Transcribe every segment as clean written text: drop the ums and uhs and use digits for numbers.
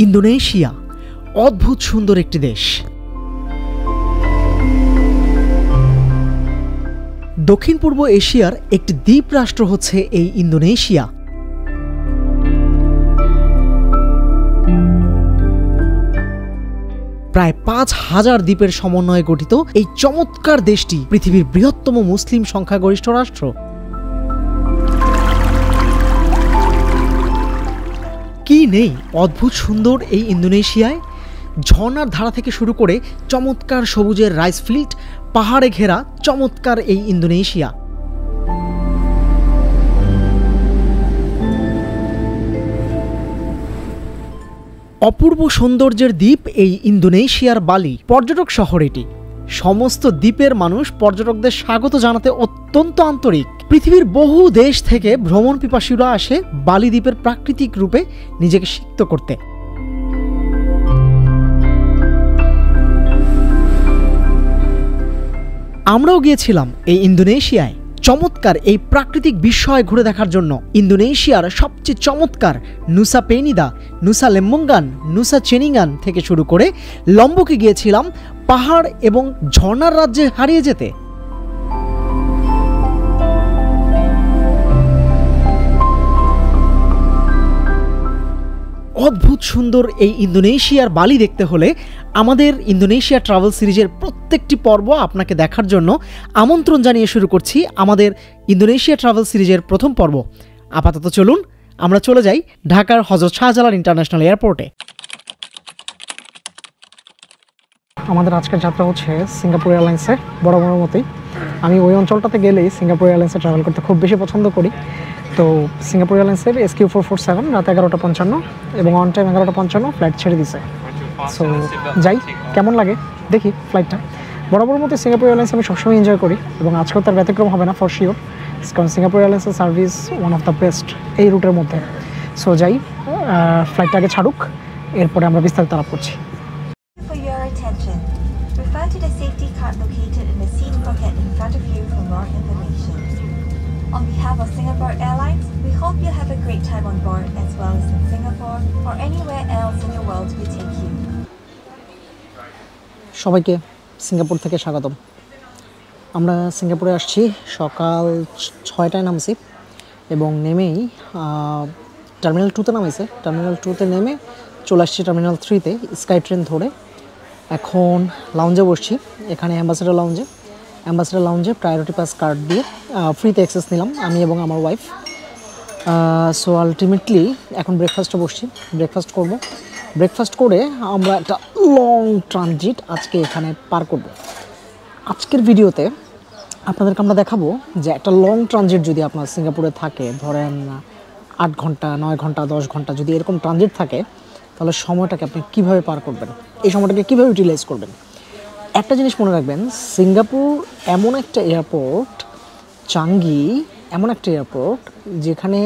Indonesia অদ্ভুত সুন্দর একটি দেশ। দক্ষিণ পূর্ব এশিয়ার একটি দ্বীপ রাষ্ট্র হচ্ছে এই ইন্দোনেশিয়া। প্রায় ৫,০০০ দ্বীপের সমন্বয়ে গঠিত এই চমৎকার দেশটি পৃথিবীর বৃহত্তম মুসলিম সংখ্যাগরিষ্ঠ রাষ্ট্র। কি নেই অদ্ভুত সুন্দর এই ইন্দোনেশিয়ায়? ঝর্ণার ধারা থেকে শুরু করে চমৎকার সবুজের রাইস ফিল্ড, পাহাড়ে ঘেরা চমৎকার এই ইন্দোনেশিয়া। অপূর্ব সৌন্দর্যের দ্বীপ এই ইন্দোনেশিয়ার বালি পর্যটক শহর। এটি সমস্ত দ্বীপের মানুষ পর্যটকদের স্বাগত জানাতে অত্যন্ত আন্তরিক। পৃথিবীর বহু দেশ থেকে ভ্রমণ পিপাসুরা আসে বালি দ্বীপের প্রাকৃতিক রূপে নিজেকে সিক্ত করতে। আমরাও গিয়েছিলাম এই ইন্দোনেশিয়ায় চমৎকার এই প্রাকৃতিক বিস্ময় ঘুরে দেখার জন্য। ইন্দোনেশিয়ার সবচেয়ে চমৎকার নুসা পেনিদা, নুসা লেম্বঙ্গান, নুসা চেনিঙ্গান থেকে শুরু করে লম্বকে গিয়েছিলাম পাহাড় এবং ঝর্ণার রাজ্যে হারিয়ে যেতে। অদ্ভুত সুন্দর এই ইন্দোনেশিয়ার বালি দেখতে হলে আমাদের ইন্দোনেশিয়া ট্রাভেল সিরিজের প্রত্যেকটি পর্ব আপনাকে দেখার জন্য আমন্ত্রণ জানিয়ে শুরু করছি আমাদের ইন্দোনেশিয়া ট্রাভেল সিরিজের প্রথম পর্ব। আপাতত চলুন আমরা চলে যাই ঢাকার হযরত শাহজালাল ইন্টারন্যাশনাল এয়ারপোর্টে। আমাদের আজকের যাত্রা হচ্ছে সিঙ্গাপুর এয়ারলাইন্সে। বড় মতোই আমি ওই অঞ্চলটাতে গেলেই সিঙ্গাপুর এয়ারলাইন্সে ট্রাভেল করতে খুব বেশি পছন্দ করি। তো সিঙ্গাপুর এয়ারলাইন্সের SQ447 রাত 11:55 এবং অন টাইম 11:55 ফ্লাইট ছেড়ে দিছে। সো যাই, কেমন লাগে দেখি ফ্লাইটটা। বরাবর মতো সিঙ্গাপুর এয়ারলাইন্স আমি সবসময় এনজয় করি এবং আজকেও তার ব্যতিক্রম হবে না ফর শিওর, কারণ সিঙ্গাপুর এয়ারলাইন্সের service one of the best এই রুটের মধ্যে। সো যাই, ফ্লাইটটা আগে ছাড়ুক, এরপরে আমরা বিস্তারিত আলাপ করছি। Refer to the safety card located in the seat pocket in front of you for more information. On behalf of Singapore Airlines, we hope you have a great time on board as well as in Singapore or anywhere else in the world we take you. সবাইকে Singapore থেকে স্বাগতম। আমরা সিঙ্গাপুরে আসছি সকাল 6টায় নামছি এবং নেমেই টার্মিনাল 2তে নামাইছে। টার্মিনাল 2তে নেমে চলে আসছি টার্মিনাল 3তে স্কাই ট্রেন ধরে। এখন লাউঞ্জে বসছি, এখানে অ্যাম্বাসেডর লাউঞ্জে প্রায়োরিটি পাস কার্ড দিয়ে ফ্রিতে অ্যাক্সেস নিলাম আমি এবং আমার ওয়াইফ। সো আলটিমেটলি এখন ব্রেকফাস্টে বসছি, ব্রেকফাস্ট করব। ব্রেকফাস্ট করে আমরা একটা লং ট্রানজিট আজকে এখানে পার করব। আজকের ভিডিওতে আপনাদেরকে আমরা দেখাবো যে একটা লং ট্রানজিট যদি আপনার সিঙ্গাপুরে থাকে, ধরেন 8 ঘন্টা, 9 ঘন্টা, 10 ঘন্টা যদি এরকম ট্রানজিট থাকে, তাহলে সময়টাকে আপনি কীভাবে পার করবেন, এই সময়টাকে কীভাবে ইউটিলাইজ করবেন। একটা জিনিস মনে রাখবেন, সিঙ্গাপুর এমন একটা এয়ারপোর্ট, চাঙ্গি এমন একটা এয়ারপোর্ট যেখানে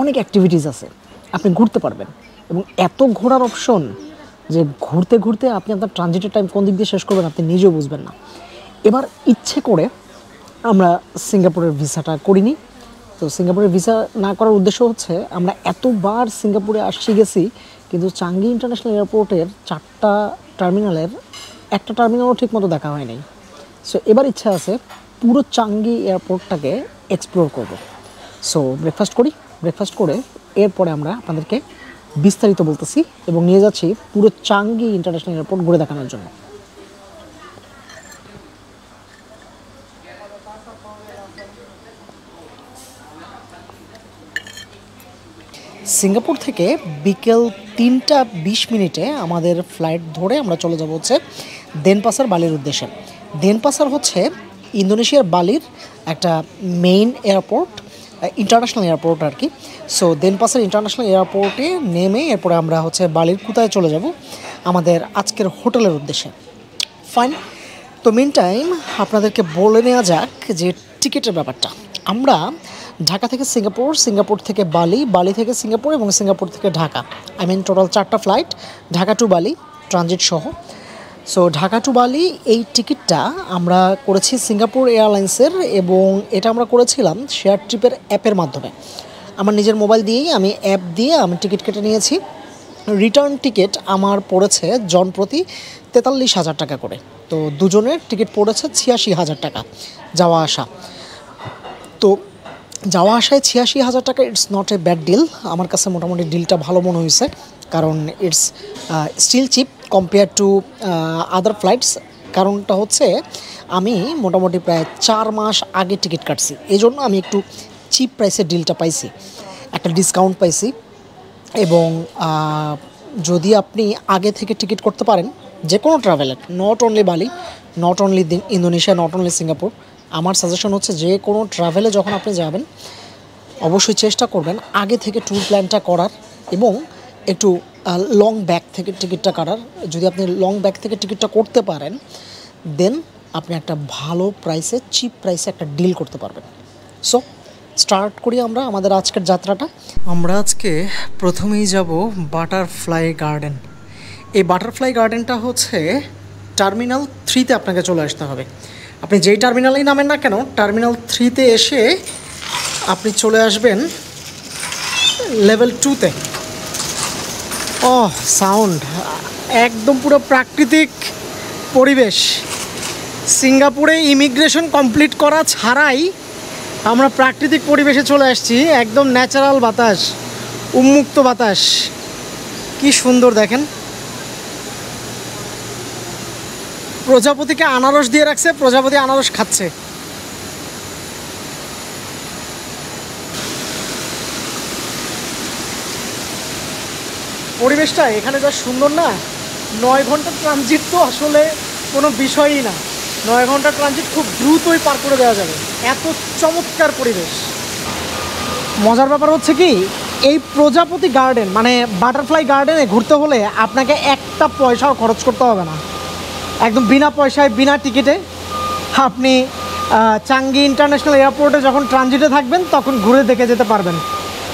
অনেক অ্যাক্টিভিটিস আছে, আপনি ঘুরতে পারবেন এবং এত ঘোরার অপশন যে ঘুরতে ঘুরতে আপনি আপনার ট্রানজিটের টাইম কোন দিক দিয়ে শেষ করবেন আপনি নিজেও বুঝবেন না। এবার ইচ্ছে করে আমরা সিঙ্গাপুরের ভিসাটা করিনি। তো সিঙ্গাপুরের ভিসা না করার উদ্দেশ্য হচ্ছে আমরা এতবার সিঙ্গাপুরে গেছি কিন্তু চাঙ্গি ইন্টারন্যাশনাল এয়ারপোর্টের 4টা টার্মিনালের একটা টার্মিনালও ঠিক মতো দেখা হয় নাই। সো এবার ইচ্ছা আছে পুরো চাঙ্গি এয়ারপোর্টটাকে এক্সপ্লোর করব। সো ব্রেকফাস্ট করে এরপরে আমরা আপনাদেরকে বিস্তারিত বলতেছি এবং নিয়ে যাচ্ছি পুরো চাঙ্গি ইন্টারন্যাশনাল এয়ারপোর্ট ঘুরে দেখানোর জন্য। সিঙ্গাপুর থেকে বিকেল 3:20 আমাদের ফ্লাইট ধরে আমরা চলে যাব হচ্ছে দেনপাসার বালির উদ্দেশ্যে। দেনপাসার হচ্ছে ইন্দোনেশিয়ার বালির একটা মেইন এয়ারপোর্ট, ইন্টারন্যাশনাল এয়ারপোর্ট আর কি। সো দেনপাসার ইন্টারন্যাশনাল এয়ারপোর্টে নেমে এরপরে আমরা হচ্ছে বালির কুতায় চলে যাব আমাদের আজকের হোটেলের উদ্দেশ্যে। ফাইন, তো মিন টাইম আপনাদেরকে বলে নেওয়া যাক যে টিকিটের ব্যাপারটা। আমরা ঢাকা থেকে সিঙ্গাপুর, সিঙ্গাপুর থেকে বালি, বালি থেকে সিঙ্গাপুর এবং সিঙ্গাপুর থেকে ঢাকা, টোটাল 4টা ফ্লাইট, ঢাকা টু বালি ট্রানজিট সহ। সো ঢাকা টু বালি এই টিকিটটা আমরা করেছি সিঙ্গাপুর এয়ারলাইন্সের এবং এটা আমরা করেছিলাম শেয়ার ট্রিপের অ্যাপের মাধ্যমে। আমার নিজের মোবাইল দিয়েই আমি অ্যাপ দিয়ে আমি টিকিট কেটে নিয়েছি রিটার্ন টিকিট আমার পড়েছে জনপ্রতি 43,000 টাকা করে। তো দুজনের টিকিট পড়েছে 86,000 টাকা যাওয়া আসা। তো যাওয়া আসায় 86,000 টাকা it's not a bad deal. আমার কাছে মোটামুটি ডিলটা ভালো মনে হয়েছে, কারণ it's still cheap compare to other flights. কারণটা হচ্ছে আমি মোটামুটি প্রায় 4 মাস আগে টিকিট কাটছি, এই জন্য আমি একটু চিপ প্রাইসের ডিলটা পাইছি, একটা ডিসকাউন্ট পাইছি। এবং যদি আপনি আগে থেকে টিকিট করতে পারেন যে কোনো ট্রাভেলের, নট অনলি বালি, not only Indonesia, not only Singapore, আমার সাজেশন হচ্ছে যে কোনো ট্রাভেলে যখন আপনি যাবেন অবশ্যই চেষ্টা করবেন আগে থেকে ট্যুর প্ল্যানটা করার এবং একটু লং ব্যাক থেকে টিকিটটা কাটার। যদি আপনি লং ব্যাক থেকে টিকিটটা করতে পারেন দেন আপনি একটা ভালো প্রাইসে, চিপ প্রাইসে একটা ডিল করতে পারবেন। সো স্টার্ট করি আমরা আমাদের আজকের যাত্রাটা। আমরা আজকে প্রথমেই যাব বাটারফ্লাই গার্ডেন। এই বাটারফ্লাই গার্ডেনটা হচ্ছে টার্মিনাল 3-তে আপনাকে চলে আসতে হবে। আপনি যেই টার্মিনালেই নামেন না কেন, টার্মিনাল 3-তে এসে আপনি চলে আসবেন লেভেল 2-তে। সাউন্ড একদম পুরো প্রাকৃতিক পরিবেশ। সিঙ্গাপুরে ইমিগ্রেশন কমপ্লিট করা ছাড়াই আমরা প্রাকৃতিক পরিবেশে চলে আসছি, একদম ন্যাচারাল বাতাস, উন্মুক্ত বাতাস, কি সুন্দর দেখেন। প্রজাপতিকে আনারস দিয়ে রাখছে, প্রজাপতি আনারস খাচ্ছে। পরিবেশটা এখানে যা সুন্দর না, 9 ঘন্টা ট্রানজিট তো আসলে কোনো বিষয়ই না। 9 ঘন্টা ট্রানজিট খুব দ্রুতই পার করে দেওয়া যাবে, এত চমৎকার পরিবেশ। মজার ব্যাপার হচ্ছে কি, এই প্রজাপতি গার্ডেন মানে বাটারফ্লাই গার্ডেনে ঘুরতে হলে আপনাকে একটা পয়সাও খরচ করতে হবে না, একদম বিনা পয়সায় বিনা টিকিটে আপনি চাঙ্গি ইন্টারন্যাশনাল এয়ারপোর্টে যখন ট্রানজিটে থাকবেন তখন ঘুরে দেখে যেতে পারবেন।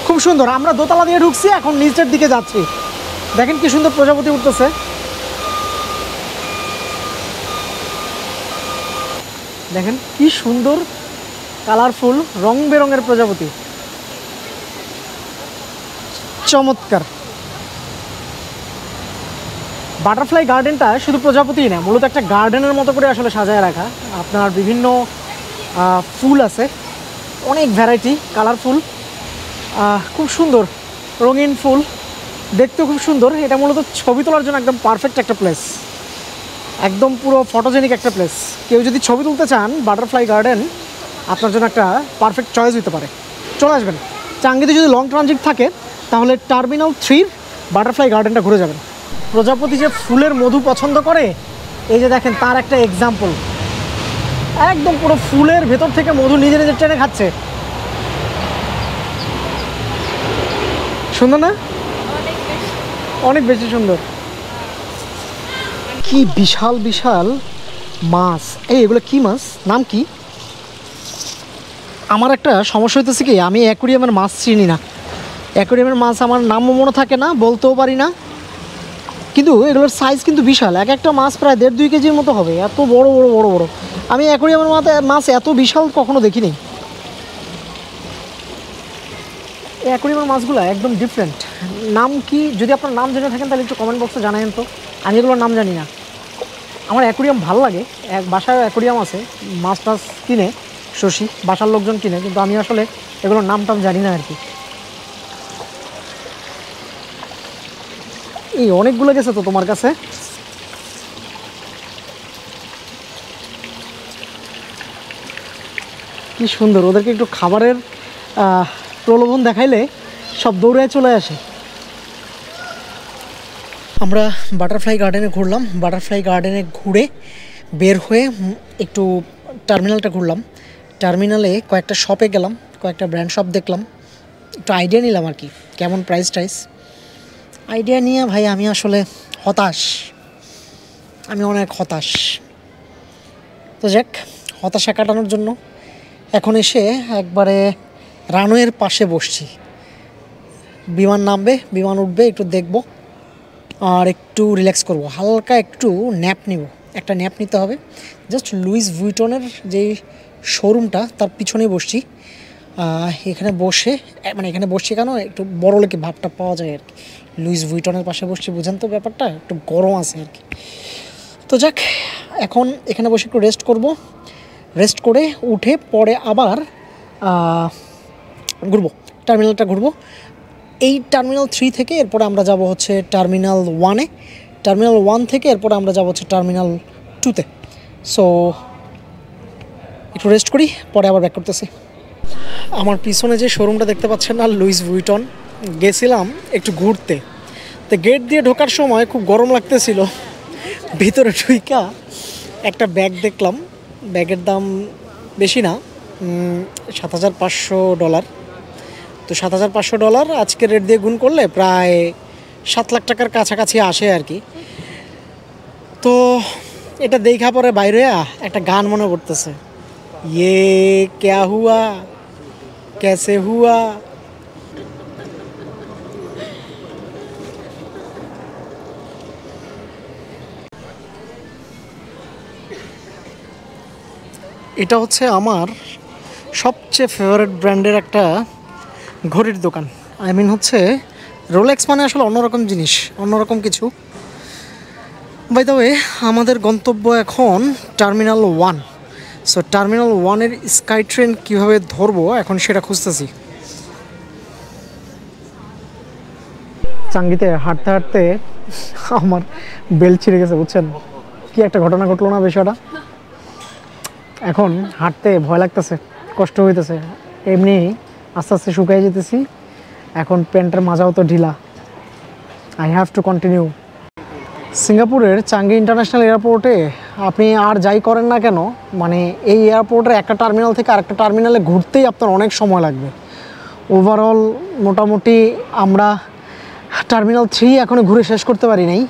খুব সুন্দর। আমরা দোতলা দিয়ে ঢুকছি, এখন নিচের দিকে যাচ্ছি। দেখেন কি সুন্দর প্রজাপতি উঠতেছে। দেখেন কি সুন্দর কালারফুল রং বেরঙের প্রজাপতি, চমৎকার। বাটারফ্লাই গার্ডেনটা শুধু প্রজাপতিই না, মূলত একটা গার্ডেনের মতো করে আসলে সাজায় রাখা। আপনার বিভিন্ন ফুল আছে, অনেক ভ্যারাইটি, কালারফুল, খুব সুন্দর রঙিন ফুল, দেখতেও খুব সুন্দর। এটা মূলত ছবি তোলার জন্য একদম পারফেক্ট একটা প্লেস, একদম পুরো ফটোজেনিক একটা প্লেস। কেউ যদি ছবি তুলতে চান, বাটারফ্লাই গার্ডেন আপনার জন্য একটা পারফেক্ট চয়েস হতে পারে। চলে আসবেন। চাঙ্গিতে যদি লং ট্রানজিট থাকে তাহলে টার্মিনাল 3-র বাটারফ্লাই গার্ডেনটা ঘুরে যাবেন। প্রজাপতি যে ফুলের মধু পছন্দ করে, এই যে দেখেন তার একটা এক্সাম্পল, একদম পুরো ফুলের ভেতর থেকে মধু নিজে নিজে টেনে খাচ্ছে। সুন্দর না? অনেক বেশি সুন্দর। কি বিশাল বিশাল মাছ। এগুলো কি মাছ, নাম কি? আমার একটা সমস্যা হইতেছে কি, আমি অ্যাকোরিয়ামের মাছ চিনি না। অ্যাকোরিয়ামের মাছ আমার নামও মনে থাকে না, বলতেও পারি না, কিন্তু এগুলোর সাইজ কিন্তু বিশাল। এক একটা মাছ প্রায় 1.5-2 কেজির মতো হবে, এত বড় বড় বড় বড়। আমি অ্যাকোরিয়ামের মাছ এত বিশাল কখনো দেখিনি। এই অ্যাকোরিয়ামের মাছগুলো একদম ডিফারেন্ট। নাম কি, যদি আপনার নাম জেনে থাকেন তাহলে একটু কমেন্ট বক্সে জানাবেন তো, আমি এগুলোর নাম জানি না। আমার অ্যাকোরিয়াম ভালো লাগে, বাসায় অ্যাকোরিয়াম আছে, মাছ টাছ কিনে শশী, বাসার লোকজন কিনে, কিন্তু আমি আসলে এগুলোর নাম টাম জানি না আর কি। এই অনেকগুলো গেছে তো তোমার কাছে। কি সুন্দর, ওদেরকে একটু খাবারের প্রলোভন দেখাইলে সব দৌড়ে চলে আসে। আমরা বাটারফ্লাই গার্ডেনে ঘুরলাম। বাটারফ্লাই গার্ডেনে ঘুরে বের হয়ে একটু টার্মিনালটা ঘুরলাম। টার্মিনালে কয়েকটা শপে গেলাম, কয়েকটা ব্র্যান্ড শপ দেখলাম, একটু আইডিয়া নিলাম আর কি, কেমন প্রাইস টাইস। আইডিয়া নিয়ে ভাই আমি আসলে হতাশ, আমি অনেক হতাশ। তো যাক, হতাশা কাটানোর জন্য এখন এসে একবারে রানওয়ের পাশে বসছি। বিমান নামবে, বিমান উঠবে, একটু দেখব আর একটু রিল্যাক্স করব, হালকা একটু ন্যাপ নিব। একটা ন্যাপ নিতে হবে। জাস্ট লুইস ভুইটনের যেই শোরুমটা তার পিছনে বসছি, এখানে বসে মানে এখানে বসছি কেন, একটু বড় লোকে ভাবটা পাওয়া যায় আর কি। লুইস ভুইটনের পাশে বসছি, বুঝেন তো ব্যাপারটা, একটু গরম আছে আর কি। তো যাক, এখন এখানে বসে একটু রেস্ট করব, রেস্ট করে উঠে পরে আবার ঘুরবো, টার্মিনালটা ঘুরবো। এই টার্মিনাল 3 থেকে এরপরে আমরা যাব হচ্ছে টার্মিনাল 1-এ, টার্মিনাল 1 থেকে এরপরে আমরা যাব হচ্ছে টার্মিনাল 2-তে। সো একটু রেস্ট করি, পরে আবার ব্যাক করতেছি। আমার পিছনে যে শোরুমটা দেখতে পাচ্ছেন না, লুইস ভুইটন, গেছিলাম একটু ঘুরতে। তো গেট দিয়ে ঢোকার সময় খুব গরম লাগতেছিল, ভিতরে ঢুইকা একটা ব্যাগ দেখলাম, ব্যাগের দাম বেশি না, $7,500। তো $7,500 আজকে রেট দিয়ে গুণ করলে প্রায় 7 লাখ টাকার কাছাকাছি আসে আর কি। তো এটা দেখা পরে বাইরে একটা গান মনে করতেছে, ইয়ে ক্যা হুয়া कैसे हुआ। এটা হচ্ছে আমার সবচেয়ে ফেভারিট ব্র্যান্ডের একটা ঘড়ির দোকান। আই মিন হচ্ছে রোলেক্স মানে আসলে অন্যরকম জিনিস, অন্যরকম কিছু। বাই দ্য ওয়ে, আমাদের গন্তব্য এখন টার্মিনাল 1। সো টার্মিনাল 1-এর স্কাই ট্রেন কীভাবে ধরবো এখন সেটা খুঁজতেছি। চাঙ্গিতে হাঁটতে হাঁটতে আমার বেল্ট ছিঁড়ে গেছে, বুঝছেন? কি একটা ঘটনা ঘটলো না বিষয়টা। এখন হাঁটতে ভয় লাগতেছে, কষ্ট হইতেছে, এমনি আস্তে আস্তে শুকাই যেতেছি। এখন প্যান্টের মাজাও তো ঢিলা। I have to continue. সিঙ্গাপুরের চাঙ্গি ইন্টারন্যাশনাল এয়ারপোর্টে আপনি আর যাই করেন না কেন, মানে এই এয়ারপোর্টের একটা টার্মিনাল থেকে আরেকটা টার্মিনালে ঘুরতেই আপনার অনেক সময় লাগবে। ওভারঅল মোটামুটি আমরা টার্মিনাল 3 এখনও ঘুরে শেষ করতে পারি নাই।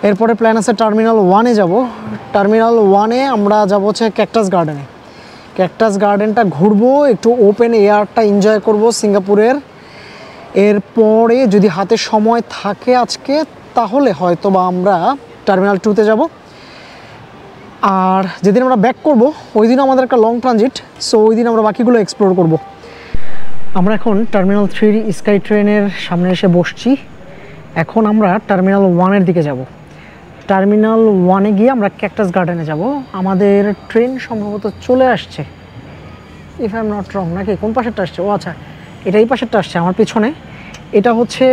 এরপরে প্ল্যান আছে টার্মিনাল 1-এ যাব। টার্মিনাল 1-এ আমরা যাব হচ্ছে ক্যাকটাস গার্ডেনে। ক্যাকটাস গার্ডেনটা ঘুরবো, একটু ওপেন এয়ারটা এনজয় করব সিঙ্গাপুরের। এরপরে যদি হাতে সময় থাকে আজকে, তাহলে হয়তো বা আমরা টার্মিনাল 2-তে যাব। আর যেদিন আমরা ব্যাক করব ওই দিন আমাদের একটা লং ট্রানজিট, সো ওই দিন আমরা বাকিগুলো এক্সপ্লোর করব। আমরা এখন টার্মিনাল 3 স্কাই ট্রেনের সামনে এসে বসছি। এখন আমরা টার্মিনাল 1-এর দিকে যাব। টার্মিনাল 1-এ গিয়ে আমরা ক্যাকটাস গার্ডেনে যাব। আমাদের ট্রেন সম্ভবত চলে আসছে, if I am not wrong, নাকি কোন পাশেরটা আসছে? ও আচ্ছা, এটা এই পাশেরটা আসছে আমার পিছনে। এটা হচ্ছে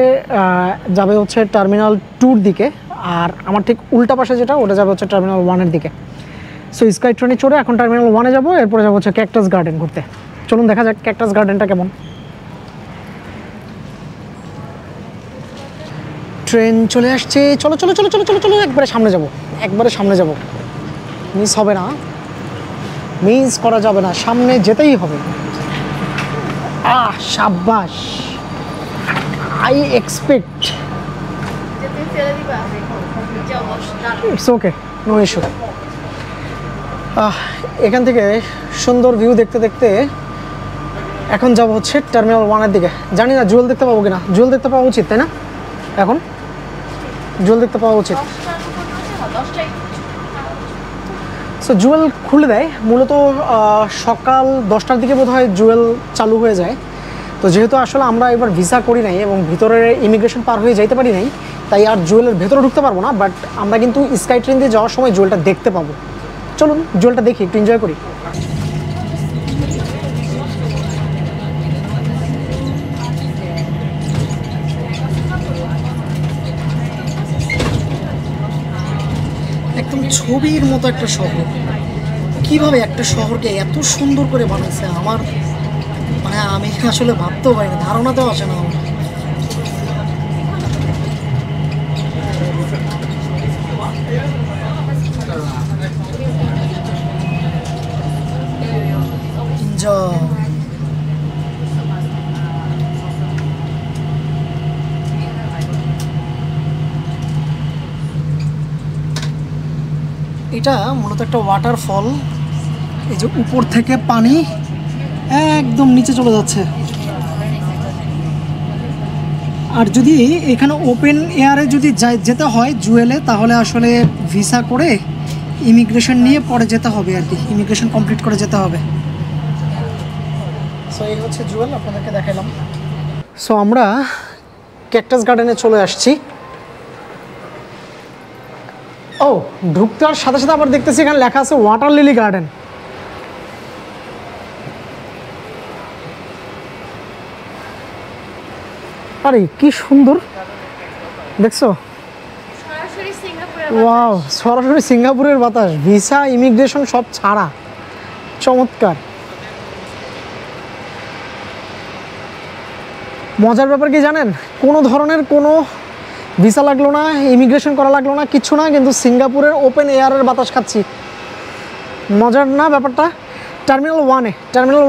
যাবে হচ্ছে টার্মিনাল 2-র দিকে, আর আমার ঠিক উল্টা পাশে যেটা, ওটা যাবে হচ্ছে টার্মিনাল 1-এর দিকে। সো স্কাই ট্রেনে চড়ে এখন টার্মিনাল 1-এ যাবো, এরপরে যাবো হচ্ছে ক্যাকটাস গার্ডেন ঘুরতে। চলুন দেখা যাক ক্যাকটাস গার্ডেনটা কেমন। ট্রেন চলে আসছে, চলো চলো চলো চলো চলো চলো, একবারে সামনে যাব, একবারে সামনে যাব, মিস হবে না, মিস করা যাবে না, সামনে যেতেই হবে। সাব্বাস, I expect. It's okay, no issue. এখান থেকে সুন্দর ভিউ দেখতে দেখতে এখন যাব হচ্ছে টার্মিনাল 1-এর দিকে। জানি না জুয়েল দেখতে পাবো কিনা, জুয়েল দেখতে পাওয়া উচিত, তাই না? এখন জুয়েল দেখতে পাওয়া উচিত। সো জুয়েল খুলে দেয় মূলত সকাল 10টার দিকে বোধ হয় জুয়েল চালু হয়ে যায়। তো যেহেতু আসলে আমরা এবার ভিসা করি নাই এবং ভিতরে ইমিগ্রেশন পার হয়ে যাইতে পারি নাই, তাই আর জুয়েলের ভেতরে ঢুকতে পারবো না। বাট আমরা কিন্তু স্কাই ট্রেন দিয়ে যাওয়ার সময় জুয়েলটা দেখতে পাবো। চলুন জুয়েলটা দেখি, একটু এনজয় করি। একদম ছবির মতো একটা শহর। কিভাবে একটা শহরকে এত সুন্দর করে বানাইছে, আমার মানে আমি আসলে ভাবতেও পারি না, ধারণাতেও আসে না আমার। এটা মূলত একটা ওয়াটারফল। এই যে উপর থেকে পানি একদম নিচে চলে যাচ্ছে। আর যদি এখানে ওপেন এয়ারে যদি যেতে হয় জুয়েলে, তাহলে আসলে ভিসা করে ইমিগ্রেশন নিয়ে পরে যেতে হবে আর কি, ইমিগ্রেশন কমপ্লিট করে যেতে হবে। সো এই হচ্ছে জুয়েল, আপনাদেরকে দেখালাম। সো আমরা ক্যাকটাস গার্ডেনে চলে আসছি। ও ঢুকতার সাথে সাথে আবার দেখতেছি এখানে লেখা আছে ওয়াটার লিলি গার্ডেন। আরে কি সুন্দর দেখছো, ওয়াও সরাসরি সিঙ্গাপুরের বাতাস, ভিসা ইমিগ্রেশন সব ছাড়া, চমৎকার। মজার ব্যাপার কি জানেন, কোনো ধরনের কোনো ভিসা লাগলো না, ইমিগ্রেশন করা লাগলো না, কিচ্ছু না, কিন্তু সিঙ্গাপুরের ওপেন এয়ারের বাতাস খাচ্ছি। মজার না ব্যাপারটা? টার্মিনাল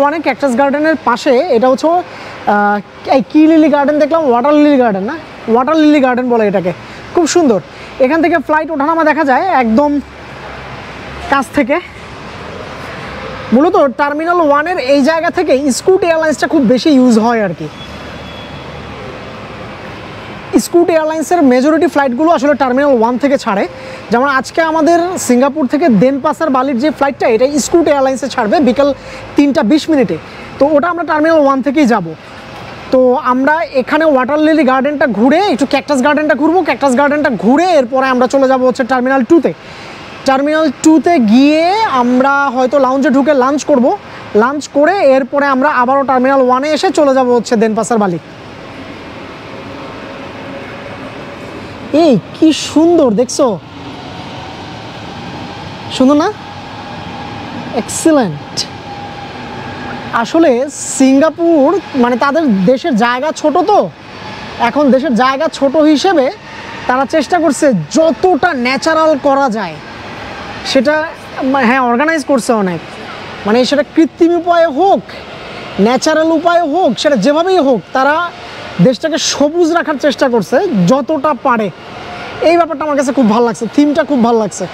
ওয়ানে ক্যাকটাস গার্ডেনের পাশে এটা হচ্ছে কি লিলি গার্ডেন দেখলাম, ওয়াটার লিলি গার্ডেন না, ওয়াটার লিলি গার্ডেন বলে এটাকে। খুব সুন্দর, এখান থেকে ফ্লাইট ওঠানামা দেখা যায় একদম কাছ থেকে। মূলত টার্মিনাল ওয়ানের এই জায়গা থেকে স্কুট এয়ারলাইন্সটা খুব বেশি ইউজ হয় আর কি। স্কুট এয়ারলাইন্সের মেজরিটি ফ্লাইটগুলো আসলে টার্মিনাল ওয়ান থেকে ছাড়ে। যেমন আজকে আমাদের সিঙ্গাপুর থেকে দেনপাসার বালির যে ফ্লাইটটা, এটা স্কুট এয়ারলাইন্সে ছাড়বে বিকাল 3:20 তো ওটা আমরা টার্মিনাল ওয়ান থেকেই যাব। তো আমরা এখানে ওয়াটার লিলি গার্ডেনটা ঘুরে একটু ক্যাকটাস গার্ডেনটা ঘুরবো, ক্যাকটাস গার্ডেনটা ঘুরে এরপরে আমরা চলে যাব হচ্ছে টার্মিনাল 2-তে। টার্মিনাল 2-তে গিয়ে আমরা হয়তো লাউঞ্জে ঢুকে লাঞ্চ করব, লাঞ্চ করে এরপরে আমরা আবারও টার্মিনাল 1-এ এসে চলে যাব হচ্ছে দেনপাসার বালি। এই কি সুন্দর দেখছো, সুন্দর না? এক্সিলেন্ট। আসলে সিঙ্গাপুর মানে তাদের দেশের জায়গা ছোট, তো এখন দেশের জায়গা ছোট হিসেবে তারা চেষ্টা করছে যতটা ন্যাচারাল করা যায় সেটা, হ্যাঁ অর্গানাইজ করছে অনেক, মানে সেটা কৃত্রিম উপায়ে হোক ন্যাচারাল উপায়ে হোক, সেটা যেভাবেই হোক তারা দেশটাকে সবুজ রাখার চেষ্টা করছে যতটা পারে। এই ব্যাপারটা আমার কাছে খুব ভালো লাগছে, থিমটা খুব ভালো লাগছে।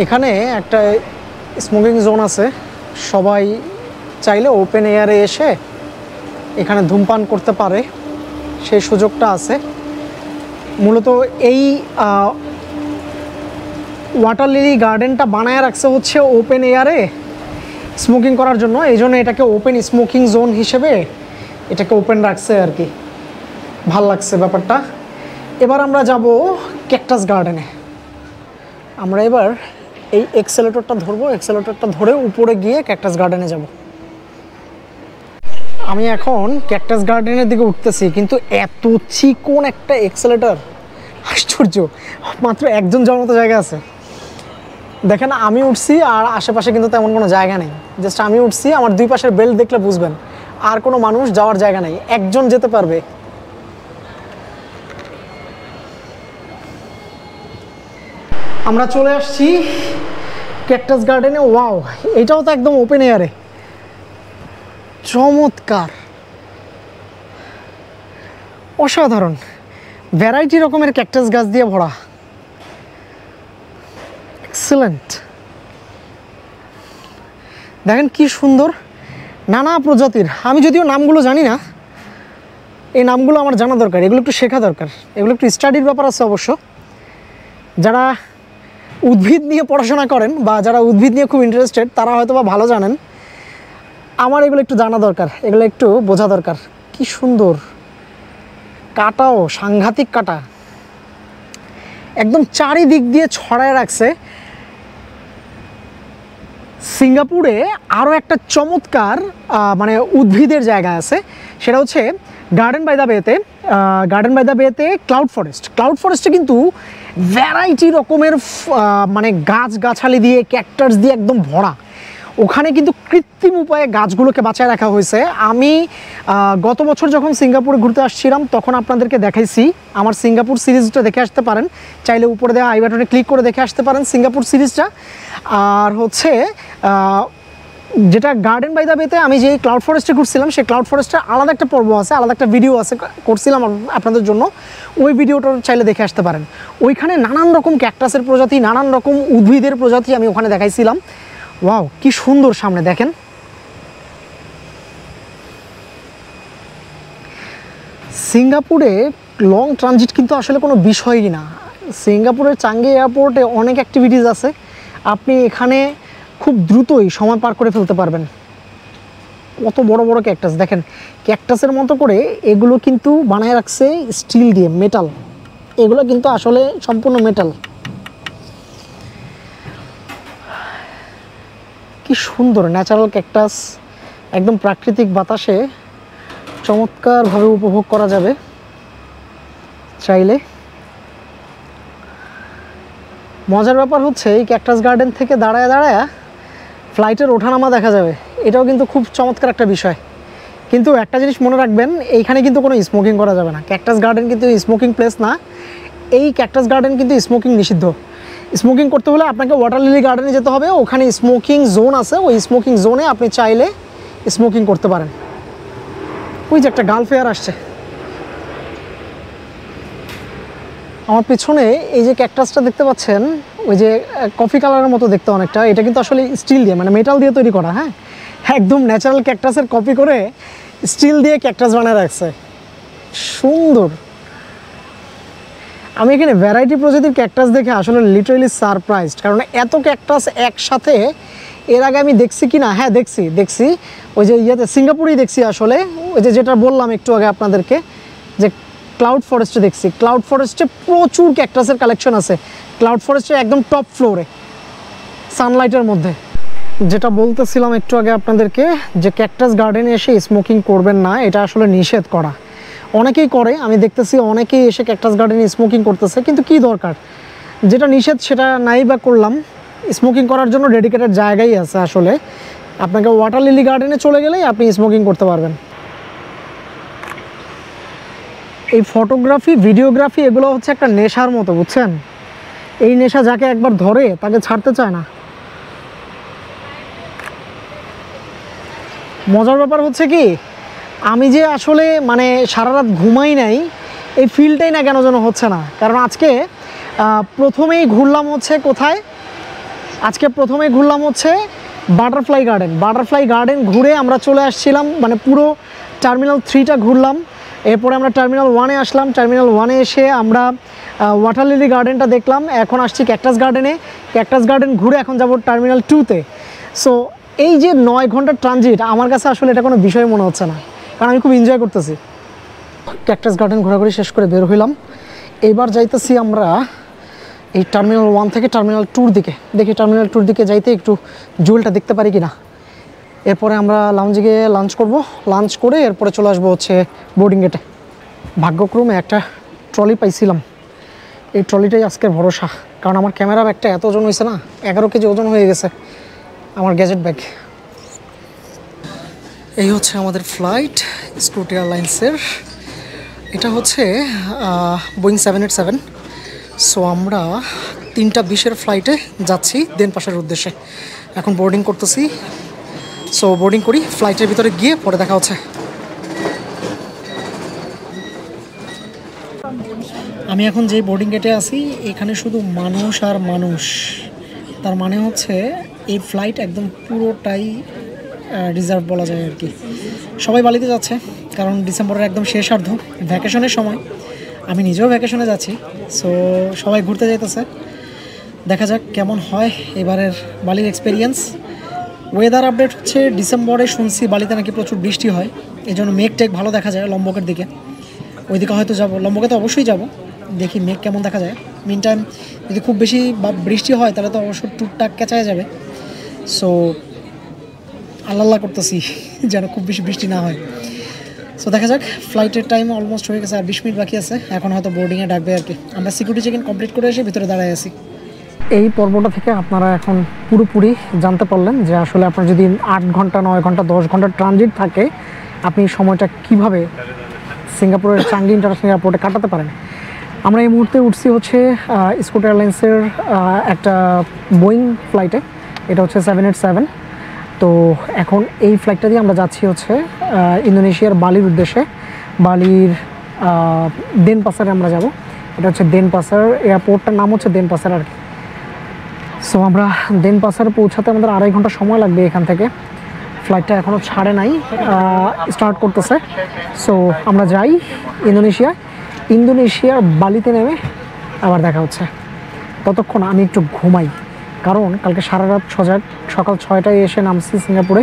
এখানে একটা স্মোকিং জোন আছে, সবাই চাইলে ওপেন এয়ারে এসে এখানে ধূমপান করতে পারে, সেই সুযোগটা আছে। মূলত এই ওয়াটার লিলি গার্ডেনটা বানায় রাখছে হচ্ছে ওপেন এয়ারে স্মোকিং করার জন্য, এই জন্য এটাকে ওপেন স্মোকিং জোন হিসেবে এটাকে ওপেন রাখছে আর কি। ভাল লাগছে ব্যাপারটা। এবার আমরা যাব ক্যাকটাস গার্ডেনে। আমরা এবার এই এক্সেলেটরটা ধরবো, এক্সেলেটরটা ধরে উপরে গিয়ে ক্যাকটাস গার্ডেনে যাব। আমি এখন ক্যাকটাস গার্ডেনের দিকে উঠতেছি, কিন্তু এত চিকন একটা এক্সেলেটর, আশ্চর্য। মাত্র একজন যাওয়ার মতো জায়গা আছে। দেখেন আমি উঠছি আর আশেপাশে কিন্তু তেমন কোনো জায়গা নেই, জাস্ট আমি উঠছি, আমার দুই পাশের বেল্ট দেখলে বুঝবেন আর কোনো মানুষ যাওয়ার জায়গা নেই, একজন যেতে পারবে। আমরা চলে আসছি ক্যাকটাস গার্ডেনে। ওয়াও, এটাও তো একদম ওপেন এয়ারে, চমৎকার, অসাধারণ, ভ্যারাইটি রকমের ক্যাকটাস গাছ দিয়ে ভরা, এক্সেলেন্ট। দেখেন কি সুন্দর, নানা প্রজাতির। আমি যদিও নামগুলো জানি না, এই নামগুলো আমার জানা দরকার, এগুলো একটু শেখা দরকার, এগুলো একটু স্টাডির ব্যাপার আছে অবশ্য। যারা উদ্ভিদ নিয়ে পড়াশোনা করেন বা যারা উদ্ভিদ নিয়ে খুব ইন্টারেস্টেড তারা হয়তো বা ভালো জানেন, আমার এগুলো একটু জানা দরকার, এগুলো একটু বোঝা দরকার। কি সুন্দর, কাটাও সাংঘাতিক কাটা, একদম চারিদিক দিয়ে ছড়ায় রাখছে। সিঙ্গাপুরে আরও একটা চমৎকার মানে উদ্ভিদের জায়গা আছে, সেটা হচ্ছে গার্ডেন বাই দ্য বেতে ক্লাউড ফরেস্টে কিন্তু ভ্যারাইটি রকমের মানে গাছগাছালি দিয়ে ক্যাকটাস দিয়ে একদম ভরা। ওখানে কিন্তু কৃত্রিম উপায়ে গাছগুলোকে বাঁচায় রাখা হয়েছে। আমি গত বছর যখন সিঙ্গাপুরে ঘুরতে আসছিলাম তখন আপনাদেরকে দেখাইছি, আমার সিঙ্গাপুর সিরিজটা দেখে আসতে পারেন, চাইলে উপরে দেওয়া আই বাটনে ক্লিক করে দেখে আসতে পারেন সিঙ্গাপুর সিরিজটা। আর হচ্ছে যেটা গার্ডেন বাই দ্য বেতে আমি যে ক্লাউড ফরেস্টে ঘুরছিলাম, সেই ক্লাউড ফরেস্টের আলাদা একটা পর্ব আছে, আলাদা একটা ভিডিও আছে, করছিলাম আপনাদের জন্য, ওই ভিডিওটা চাইলে দেখে আসতে পারেন। ওইখানে নানান রকম ক্যাকটাসের প্রজাতি, নানান রকম উদ্ভিদের প্রজাতি আমি ওখানে দেখাইছিলাম। ওয়াও, কি সুন্দর, সামনে দেখেন। সিঙ্গাপুরে লং ট্রানজিট কিন্তু আসলে কোনো বিষয়ই না। সিঙ্গাপুরের চাঙ্গি এয়ারপোর্টে অনেক অ্যাক্টিভিটিস আছে, আপনি এখানে খুব দ্রুতই সময় পার করে ফেলতে পারবেন। কত বড় বড় ক্যাকটাস দেখেন, ক্যাকটাসের মতো করে এগুলো কিন্তু বানায় রাখছে স্টিল দিয়ে, মেটাল, এগুলো কিন্তু আসলে সম্পূর্ণ মেটাল। কি সুন্দর ন্যাচারাল ক্যাকটাস, একদম প্রাকৃতিক বাতাসে চমৎকারভাবে উপভোগ করা যাবে চাইলে। মজার ব্যাপার হচ্ছে এই ক্যাকটাস গার্ডেন থেকে দাঁড়ায় দাঁড়ায় ফ্লাইটের ওঠানামা দেখা যাবে, এটাও কিন্তু খুব চমৎকার একটা বিষয়। কিন্তু একটা জিনিস মনে রাখবেন, এইখানে কিন্তু কোনো স্মোকিং করা যাবে না। ক্যাকটাস গার্ডেন কিন্তু স্মোকিং প্লেস না, এই ক্যাকটাস গার্ডেন কিন্তু স্মোকিং নিষিদ্ধ। স্মোকিং করতে হলে আপনাকে ওয়াটার লিলি গার্ডেনে যেতে হবে, ওখানে স্মোকিং জোন আছে, ওই স্মোকিং জোনে আপনি চাইলে স্মোকিং করতে পারেন। ওই যে একটা গার্ল ফেয়ার আসছে আমার পিছনে, এই যে ক্যাকটাসটা দেখতে পাচ্ছেন, ওই যে কফি কালারের মতো দেখতে অনেকটা, এটা কিন্তু আসলে স্টিল দিয়ে, মানে মেটাল দিয়ে তৈরি করা। হ্যাঁ, একদম ন্যাচারাল ক্যাকটাসের কপি করে স্টিল দিয়ে ক্যাকটাস বানিয়ে রাখছে, সুন্দর। আমি এখানে ভ্যারাইটি প্রজাতির ক্যাকটাস দেখে আসলে লিটারেলি সারপ্রাইজড, কারণ এত ক্যাকটাস একসাথে এর আগে আমি দেখছি কি না, হ্যাঁ দেখছি ওই যে ইয়েতে সিঙ্গাপুরেই দেখছি আসলে, ওই যে যেটা বললাম একটু আগে আপনাদেরকে, যে ক্লাউড ফরেস্টে দেখছি। ক্লাউড ফরেস্টে প্রচুর ক্যাকটাসের কালেকশন আছে, ক্লাউড ফরেস্টে একদম টপ ফ্লোরে সানলাইটের মধ্যে। যেটা বলতেছিলাম একটু আগে আপনাদেরকে, যে ক্যাকটাস গার্ডেনে এসে স্মোকিং করবেন না, এটা আসলে নিষেধ করা। অনেকেই করে, আমি দেখতেছি অনেকেই এসে ক্যাকটাস গার্ডেনে স্মোকিং করতেছে, কিন্তু কি দরকার, যেটা নিষেধ সেটা নাই বা করলাম। স্মোকিং করার জন্য ডেডিকেটেড জায়গাই আছে আসলে, আপনাকে ওয়াটার লিলি গার্ডেনে চলে গেলেই আপনি স্মোকিং করতে পারবেন। এই ফটোগ্রাফি, ভিডিওগ্রাফি এগুলো হচ্ছে একটা নেশার মতো, বুঝছেন? এই নেশা যাকে একবার ধরে তাকে ছাড়তে চায় না। মজার ব্যাপার হচ্ছে কি, আমি যে আসলে মানে সারা রাত ঘুমাই নাই, এই ফিলটাই না কেন যেন হচ্ছে না। কারণ আজকে প্রথমেই ঘুরলাম হচ্ছে কোথায়, আজকে প্রথমেই ঘুরলাম হচ্ছে বাটারফ্লাই গার্ডেন। বাটারফ্লাই গার্ডেন ঘুরে আমরা চলে আসছিলাম, মানে পুরো টার্মিনাল 3টা ঘুরলাম। এরপরে আমরা টার্মিনাল 1-এ আসলাম, টার্মিনাল 1-এ এসে আমরা ওয়াটার লিলি গার্ডেনটা দেখলাম। এখন আসছি ক্যাকটাস গার্ডেনে, ক্যাকটাস গার্ডেন ঘুরে এখন যাব টার্মিনাল 2-তে। সো এই যে 9 ঘন্টার ট্রানজিট, আমার কাছে আসলে এটা কোনো বিষয় মনে হচ্ছে না, কারণ আমি খুব এনজয় করতেছি। ক্যাকটাস গার্ডেন ঘোরাঘুরি শেষ করে বের হইলাম, এইবার যাইতেছি আমরা এই টার্মিনাল 1 থেকে টার্মিনাল 2-র দিকে। দেখি টার্মিনাল 2-র দিকে যাইতে একটু জুয়েলটা দেখতে পারি কিনা। এরপরে আমরা লাউঞ্জে গিয়ে লাঞ্চ করব, লাঞ্চ করে এরপরে চলে আসবো হচ্ছে বোর্ডিং গেটে। ভাগ্যক্রমে একটা ট্রলি পাইছিলাম, এই ট্রলিটাই আজকের ভরসা, কারণ আমার ক্যামেরা ব্যাগটা এত ওজন হয়েছে না, 11 কেজি ওজন হয়ে গেছে আমার গ্যাজেট ব্যাগ। এই হচ্ছে আমাদের ফ্লাইট, স্কুট এয়ারলাইন্সের। এটা হচ্ছে বোয়িং 787। সো আমরা 3:20-এর ফ্লাইটে যাচ্ছি দেনপাশের উদ্দেশ্যে। এখন বোর্ডিং করতেছি, সো বোর্ডিং করি, ফ্লাইটের ভিতরে গিয়ে পরে দেখা হচ্ছে। আমি এখন যে বোর্ডিং গেটে আছি, এখানে শুধু মানুষ আর মানুষ। তার মানে হচ্ছে এই ফ্লাইট একদম পুরোটাই রিজার্ভ বলা যায় আর কি। সবাই বালিতে যাচ্ছে, কারণ ডিসেম্বরের একদম শেষার্ধ, ভ্যাকেশনের সময়। আমি নিজেও ভ্যাকেশনে যাচ্ছি, সো সবাই ঘুরতে যাইতেছে। দেখা যাক কেমন হয় এবারের বালির এক্সপিরিয়েন্স। ওয়েদার আপডেট হচ্ছে ডিসেম্বরে শুনছি বালিতে নাকি প্রচুর বৃষ্টি হয়, এই জন্য মেঘ টেক ভালো দেখা যায় লম্বকের দিকে, ওইদিকে হয়তো যাবো। লম্বকে তো অবশ্যই যাব, দেখি মেঘ কেমন দেখা যায়। মিন টাইম যদি খুব বেশি বৃষ্টি হয় তাহলে তো অবশ্যই টুকটাক কেঁচায় যাবে। সো আল্লাহ করতেছি যেন খুব বেশি বৃষ্টি না হয়। সো দেখা যাক, ফ্লাইটের টাইম অলমোস্ট হয়ে গেছে, আর 20 মিনিট বাকি আছে। এখন হয়তো বোর্ডিংয়ে ডাকবে আর কি। আমরা সিকিউরিটি চেক ইন কমপ্লিট করে এসে ভিতরে দাঁড়ায় আছি। এই পর্বটা থেকে আপনারা এখন পুরোপুরি জানতে পারলেন যে আসলে আপনার যদি 8 ঘন্টা, 9 ঘন্টা, 10 ঘন্টার ট্রানজিট থাকে, আপনি সময়টা কিভাবে সিঙ্গাপুরের চাঙ্গি ইন্টারন্যাশনাল এয়ারপোর্টে কাটাতে পারেন। আমরা এই মুহূর্তে উঠছি হচ্ছে স্কুট এয়ারলাইন্সের একটা বোয়িং ফ্লাইটে, এটা হচ্ছে 787। তো এখন এই ফ্লাইটটা দিয়ে আমরা যাচ্ছি হচ্ছে ইন্দোনেশিয়ার বালির উদ্দেশ্যে। বালির দেনপাসারে আমরা যাব, এটা হচ্ছে দেনপাসার এয়ারপোর্টটার নাম হচ্ছে দেনপাসার আর কি। সো আমরা দেনপাসারে পৌঁছাতে আমাদের 2.5 ঘন্টা সময় লাগবে এখান থেকে। ফ্লাইটটা এখনও ছাড়ে নাই, স্টার্ট করতেছে। সো আমরা যাই ইন্দোনেশিয়ার বালিতে নেমে আবার দেখা হচ্ছে। ততক্ষণ আমি একটু ঘুমাই, কারণ কালকে সারা রাত সজাগ, সকাল 6টায় এসে নামছি সিঙ্গাপুরে,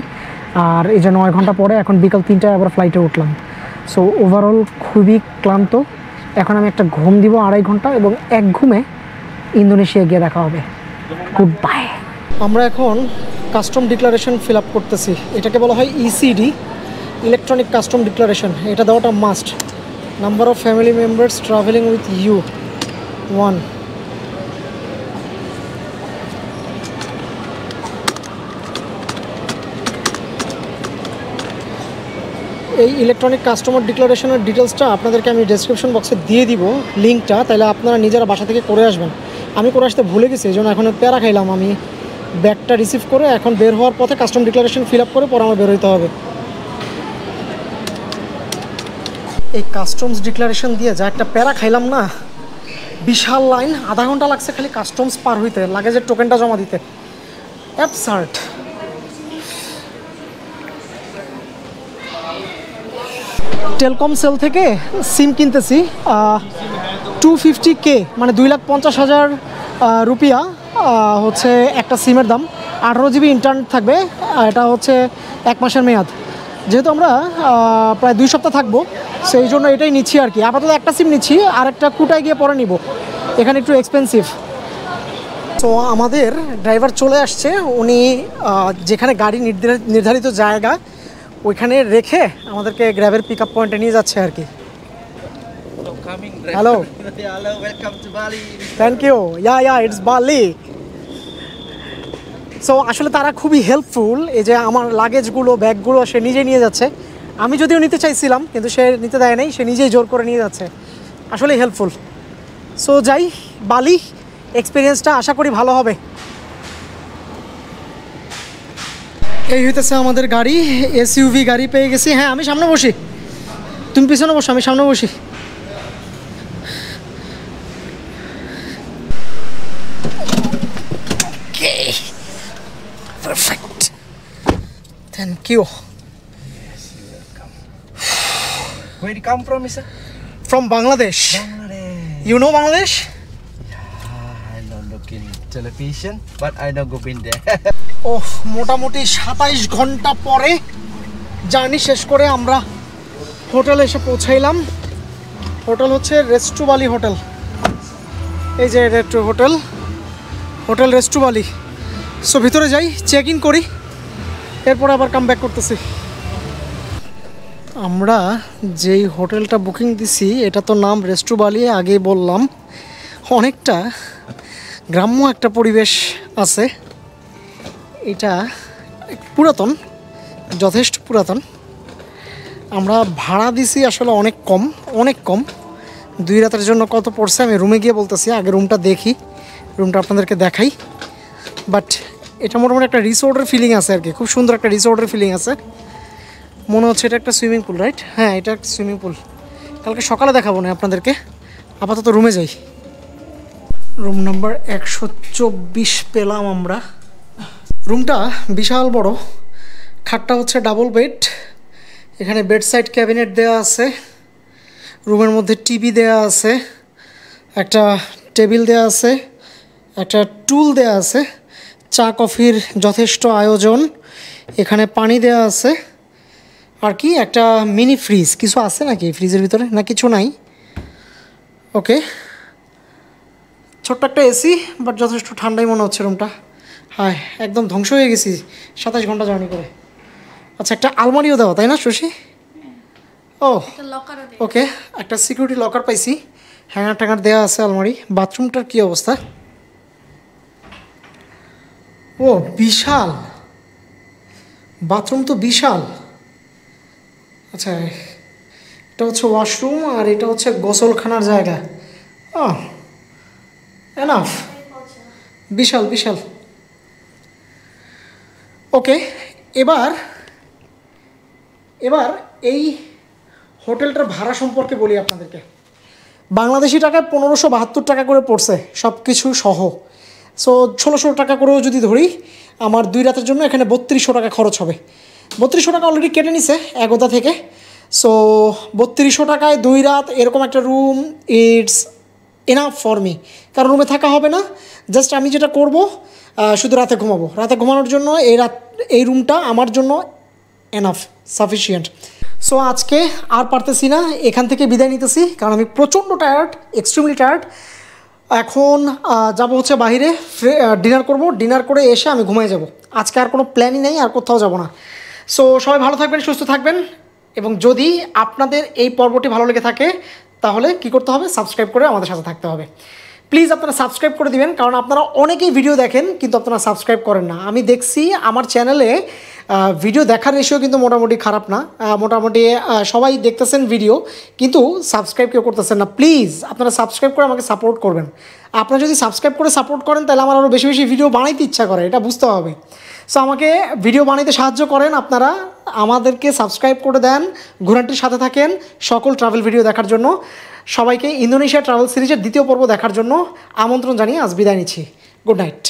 আর এই যে 9 ঘন্টা পরে এখন বিকাল 3টায় আবার ফ্লাইটে উঠলাম। সো ওভারঅল খুবই ক্লান্ত। এখন আমি একটা ঘুম দিব 2.5 ঘন্টা, এবং এক ঘুমে ইন্দোনেশিয়া গিয়ে দেখা হবে। Good bye. আমরা এখন কাস্টম ডিক্লারেশন ফিল আপ করতেছি। এটাকে বলা হয় ইসিডি, ইলেকট্রনিক কাস্টম ডিক্লারেশন। এটা দেওয়াটা must. Number of family members travelling with you 1। এই ইলেকট্রনিক কাস্টমার ডিক্লারেশনের ডিটেলসটা আপনাদেরকে আমি ডেসক্রিপশন বক্সে দিয়ে দিব লিঙ্কটা, তাহলে আপনারা নিজেরা বাসা থেকে করে আসবেন। আমি করে আসতে ভুলে গেছি, এই জন্য এখন প্যারা খাইলাম। আমি ব্যাগটা রিসিভ করে এখন বের হওয়ার পথে কাস্টম ডিক্লারেশন ফিল আপ করে পরে আমার বের হইতে হবে। এই কাস্টমস ডিক্লারেশন দিয়ে যা একটা প্যারা খাইলাম না, বিশাল লাইন, আধা ঘন্টা লাগছে খালি কাস্টমস পার হইতে, লাগেজের টোকেনটা জমা দিতে। অ্যাবসার্ড। টেলকম সেল থেকে সিম কিনতেছি 250K, মানে 2,50,000 রুপিয়া হচ্ছে একটা সিমের দাম। 18 জিবি ইন্টারনেট থাকবে। এটা হচ্ছে 1 মাসের মেয়াদ। যেহেতু আমরা প্রায় 2 সপ্তাহ থাকবো, সেই জন্য এটাই নিচ্ছি আর কি। আপাতত একটা সিম নিচ্ছি, আর একটা কুটায় গিয়ে পরে নিব, এখানে একটু এক্সপেন্সিভ। তো আমাদের ড্রাইভার চলে আসছে। উনি যেখানে গাড়ি নির্ধারিত জায়গা ওইখানে রেখে আমাদেরকে গ্র্যাবের পিক আপ পয়েন্টে নিয়ে যাচ্ছে আর কি। Hello, hello, welcome to Bali. Thank you. Yeah it's Bali. So আসলে তারা খুবই হেল্পফুল। এই যে আমার লাগেজগুলো, ব্যাগগুলো সে নিজে নিয়ে যাচ্ছে। আমি যদিও নিতে চাইছিলাম, কিন্তু সে নিতে দেয় নাই, সে নিজেই জোর করে নিয়ে যাচ্ছে। আসলে হেল্পফুল। সো যাই, বালি এক্সপিরিয়েন্সটা আশা করি ভালো হবে। এই হইতেছে আমাদের গাড়ি, এসইউভি গাড়ি পেয়ে গেছি। হ্যাঁ, আমি সামনে বসি, তুমি পিছনে বসো, আমি সামনে বসি। Perfect, thank you. Where you come from, sir? From Bangladesh. Bangladesh. You know Bangladesh? I don't look in television, but I know go been there. ওহ, মোটামুটি 27 ঘন্টা পরে জার্নি শেষ করে আমরা হোটেলে এসে পৌঁছাইলাম। হোটেল হচ্ছে রেস্টু বালি হোটেল। এই যে হোটেল রেস্টু বালি। সো ভিতরে যাই, চেক ইন করি, এরপর আবার কাম ব্যাক করতেছি। আমরা যেই হোটেলটা বুকিং দিছি এটা তো নাম রেস্টু বালি, আগেই বললাম। অনেকটা গ্রাম্য একটা পরিবেশ আছে। এটা পুরাতন, যথেষ্ট পুরাতন। আমরা ভাড়া দিছি আসলে অনেক কম। 2 রাতের জন্য কত পড়ছে আমি রুমে গিয়ে বলতেছি, আগে রুমটা দেখি, রুমটা আপনাদেরকে দেখাই। বাট এটা মোটামুটি একটা রিসোর্টের ফিলিং আছে আর কি, খুব সুন্দর একটা রিসোর্টের ফিলিং আছে। মনে হচ্ছে এটা একটা সুইমিং পুল, রাইট? হ্যাঁ, এটা একটা সুইমিং পুল। কালকে সকালে দেখাবো না আপনাদেরকে, আপাতত রুমে যাই। রুম নাম্বার 124 পেলাম আমরা। রুমটা বিশাল বড়। খাটটা হচ্ছে ডাবল বেড, এখানে বেড সাইড ক্যাবিনেট দেওয়া আছে, রুমের মধ্যে টিভি দেওয়া আছে, একটা টেবিল দেওয়া আছে, একটা টুল দেওয়া আছে, চা কফির যথেষ্ট আয়োজন, এখানে পানি দেওয়া আছে। আর কি একটা মিনি ফ্রিজ, কিছু আছে নাকি ফ্রিজের ভিতরে? না, কিছু নাই। ওকে, ছোট্ট একটা এসি, বাট যথেষ্ট ঠান্ডাই মনে হচ্ছে রুমটা। হ্যাঁ, একদম ধ্বংস হয়ে গেছি 27 ঘন্টা জার্নি করে। আচ্ছা, একটা আলমারিও দেওয়া, তাই না শশী? ও ওকে, একটা সিকিউরিটি লকার পাইছি, হ্যাঙ্গার ট্যাঙ্গার দেওয়া আছে, আলমারি। বাথরুমটার কী অবস্থা? ও বিশাল, বাথরুম তো বিশাল। আচ্ছা, এটা হচ্ছে ওয়াশরুম আর এটা হচ্ছে গোসলখানার জায়গা। ও এনাফ, বিশাল। ওকে, এবার এই হোটেলটার ভাড়া সম্পর্কে বলি আপনাদেরকে। বাংলাদেশি টাকায় 1572 টাকা করে পড়ছে সব কিছু সহ। সো 1600 টাকা করেও যদি ধরি, আমার 2 রাতের জন্য এখানে 3200 টাকা খরচ হবে। 3200 টাকা অলরেডি কেটে নিছে এগোদা থেকে। সো 3200 টাকায় 2 রাত এরকম একটা room, it's enough for me. কারণ রুমে থাকা হবে না, জাস্ট আমি যেটা করব, শুধু রাতে ঘুমাবো। রাতে ঘুমানোর জন্য এই রুমটা আমার জন্য এনাফ, সাফিসিয়েন্ট। সো আজকে আর পারতেছি না, এখান থেকে বিদায় নিতেছি, কারণ আমি প্রচণ্ড টায়ার্ড, এক্সট্রিমলি টায়ার্ড। এখন যাব হচ্ছে বাইরে, ডিনার করব, ডিনার করে এসে আমি ঘুমিয়ে যাব। আজকে আর কোনো প্ল্যানই নেই, আর কোথাও যাব না। সো সবাই ভালো থাকবেন, সুস্থ থাকবেন, এবং যদি আপনাদের এই পর্বটি ভালো লেগে থাকে তাহলে কি করতে হবে? সাবস্ক্রাইব করে আমাদের সাথে থাকতে হবে। প্লিজ আপনারা সাবস্ক্রাইব করে দিবেন, কারণ আপনারা অনেকেই ভিডিও দেখেন কিন্তু আপনারা সাবস্ক্রাইব করেন না। আমি দেখছি আমার চ্যানেলে ভিডিও দেখার রেশিও কিন্তু মোটামুটি খারাপ না, মোটামুটি সবাই দেখতেছেন ভিডিও, কিন্তু সাবস্ক্রাইব কেউ করতেছেন না। প্লিজ আপনারা সাবস্ক্রাইব করে আমাকে সাপোর্ট করবেন। আপনারা যদি সাবস্ক্রাইব করে সাপোর্ট করেন তাহলে আমার আরও বেশি বেশি ভিডিও বানাইতে ইচ্ছা করে, এটা বুঝতে হবে। সো আমাকে ভিডিও বানাইতে সাহায্য করেন আপনারা, আমাদেরকে সাবস্ক্রাইব করে দেন, ঘোরানটির সাথে থাকেন সকল ট্রাভেল ভিডিও দেখার জন্য। সবাইকে ইন্দোনেশিয়া ট্রাভেল সিরিজের দ্বিতীয় পর্ব দেখার জন্য আমন্ত্রণ জানিয়ে আজ বিদায় নিচ্ছি। Good night.